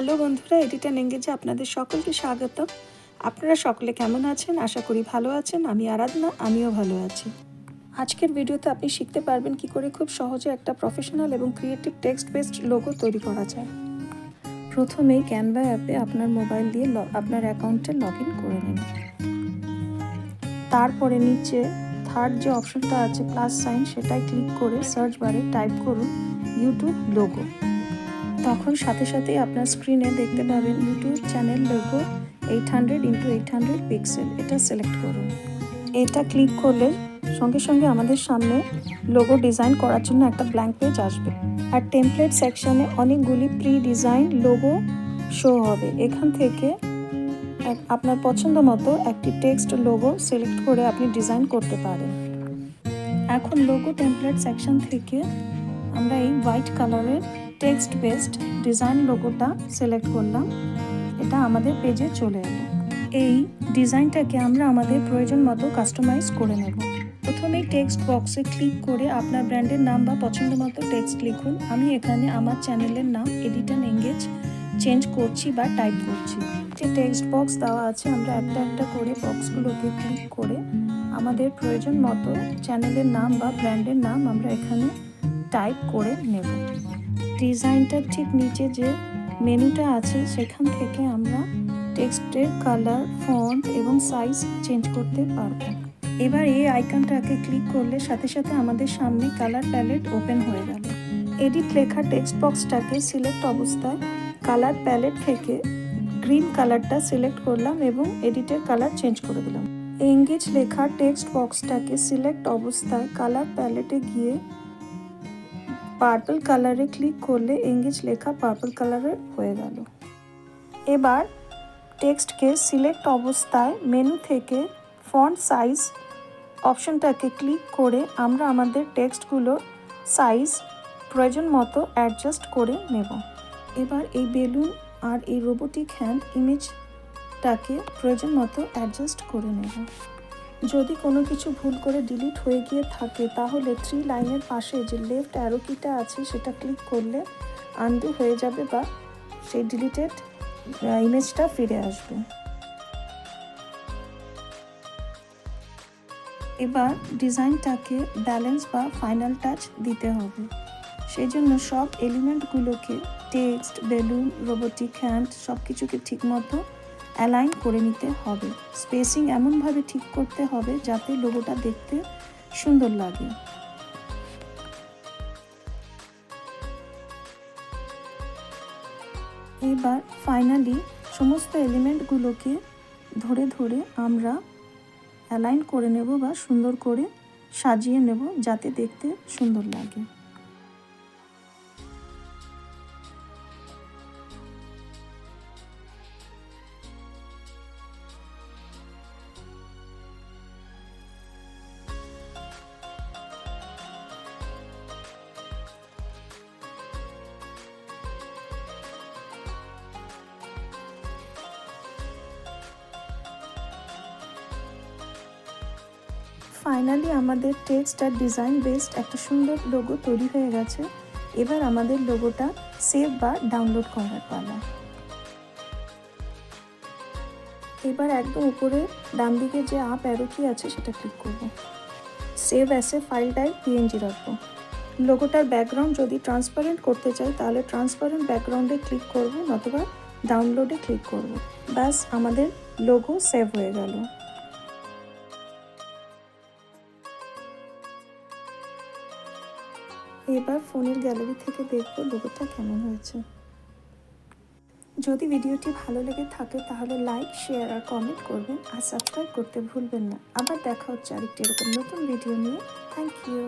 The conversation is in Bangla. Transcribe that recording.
হ্যালো বন্ধুরা, এডিটর এঙ্গেজে আপনাদের সকলকে স্বাগত। আপনারা সকলে কেমন আছেন? আশা করি ভালো আছেন। আমি আরাধনা, আমিও ভালো আছি। আজকের ভিডিওতে আপনি শিখতে পারবেন কি করে খুব সহজে একটা প্রফেশনাল এবং ক্রিয়েটিভ টেক্সট বেসড লোগো তৈরি করা যায়। প্রথমেই ক্যানভা অ্যাপে আপনার মোবাইল দিয়ে আপনার অ্যাকাউন্টে লগ ইন করে নিন। তারপরে নিচে থার্ড যে অপশনটা আছে প্লাস সাইন, সেটাই ক্লিক করে সার্চ বারে টাইপ করুন ইউটিউব লোগো। তখন সাথে সাথেই আপনার স্ক্রিনে দেখতে পাবেন YouTube channel logo 800x800 pixel. এটা সিলেক্ট করুন। এটা ক্লিক করলে সঙ্গে সঙ্গে আমাদের সামনে লোগো ডিজাইন করার জন্য একটা ব্ল্যাঙ্ক পেজ আসবে। আর টেমপ্লেট সেকশনে অনেকগুলি প্রি ডিজাইন লোগো শো হবে। এখান থেকে আপনার পছন্দ মতো একটি টেক্সট লোগো সিলেক্ট করে আপনি ডিজাইন করতে পারেন। এখন লোগো টেমপ্লেট সেকশন থেকে আমরা এই হোয়াইট কালারের টেক্সট বেসড ডিজাইন লোগোটা সিলেক্ট করলাম। এটা আমাদের পেজে চলে এলো। এই ডিজাইনটাকে আমরা আমাদের প্রয়োজন মতো কাস্টমাইজ করে নেব। প্রথমেই টেক্সট বক্সে ক্লিক করে আপনার ব্র্যান্ডের নাম বা পছন্দ মতো টেক্সট লিখুন। আমি এখানে আমার চ্যানেলের নাম এডিটর এঙ্গেজ চেঞ্জ করছি বা টাইপ করছি। যে টেক্সট বক্স দেওয়া আছে, আমরা একটা একটা করে বক্সগুলোকে ক্লিক করে আমাদের প্রয়োজন মতো চ্যানেলের নাম বা ব্র্যান্ডের নাম আমরা এখানে টাইপ করে নেব। ডিজাইনটার ঠিক নিচে যে মেনুটা আছে সেখান থেকে আমরা টেক্সটের কালার, ফন্ট এবং সাইজ চেঞ্জ করতে পারবো। এবার এই আইকনটাকে ক্লিক করলে সাথে সাথে আমাদের সামনে কালার প্যালেট ওপেন হয়ে গেল। এডিট লেখা টেক্সট বক্সটাকে সিলেক্ট অবস্থায় কালার প্যালেট থেকে গ্রিন কালারটা সিলেক্ট করলাম এবং এডিটের কালার চেঞ্জ করে দিলাম। এঙ্গেজ লেখা টেক্সট বক্সটাকে সিলেক্ট অবস্থায় কালার প্যালেটে গিয়ে পার্পল কালারে ক্লিক করলে এঙ্গেজ লেখা পার্পল কালারের হয়ে গেল। এবার টেক্সটকে সিলেক্ট অবস্থায় মেনু থেকে ফন্ট সাইজ অপশনটাকে ক্লিক করে আমরা আমাদের টেক্সটগুলোর সাইজ প্রয়োজন মতো অ্যাডজাস্ট করে নেব। এবার এই বেলুন আর এই রোবোটিক হ্যান্ড ইমেজটাকে প্রয়োজন মতো অ্যাডজাস্ট করে নেব। যদি কোনো কিছু ভুল করে ডিলিট হয়ে গিয়ে থাকে তাহলে 3 লাইনের পাশে যে লেফট অ্যারো কিটা আছে সেটা ক্লিক করলে আনডু হয়ে যাবে বা সেই ডিলিটেড ইমেজটা ফিরে আসবে। এবার ডিজাইনটাকে ব্যালেন্স বা ফাইনাল টাচ দিতে হবে। সেই জন্য সব এলিমেন্টগুলোকে টেক্সট, বেলুন, রোবোটিক হ্যান্ড সব কিছুকে ঠিকমতো অ্যালাইন করে নিতে হবে। স্পেসিং এমনভাবে ঠিক করতে হবে যাতে লোগোটা দেখতে সুন্দর লাগে। এবার ফাইনালি সমস্ত এলিমেন্টগুলোকে ধরে ধরে আমরা অ্যালাইন করে নেব বা সুন্দর করে সাজিয়ে নেব যাতে দেখতে সুন্দর লাগে। ফাইনালি আমাদের টেক্সট আর ডিজাইন বেসড একটা সুন্দর লোগো তৈরি হয়ে গেছে। এবার আমাদের লোগোটা সেভ বা ডাউনলোড করার পালা। এবার একদম উপরে ডান দিকে যে আপ অ্যারো কি আছে সেটা ক্লিক করব। Save as file type PNG রাখবো। লোগোটার ব্যাকগ্রাউন্ড যদি ট্রান্সপারেন্ট করতে চাই তাহলে ট্রান্সপারেন্ট ব্যাকগ্রাউন্ডে ক্লিক করব, নতুবা ডাউনলোডে ক্লিক করব। ব্যাস আমাদের লোগো সেভ হয়ে গেল। এবার ফোনের গ্যালারি থেকে দেখব লোগোটা কেমন হয়েছে। যদি ভিডিওটি ভালো লেগে থাকে তাহলে লাইক, শেয়ার আর কমেন্ট করবেন আর সাবস্ক্রাইব করতে ভুলবেন না। আবার দেখা হচ্ছে আরেকটি এরকম নতুন ভিডিও নিয়ে। Thank you.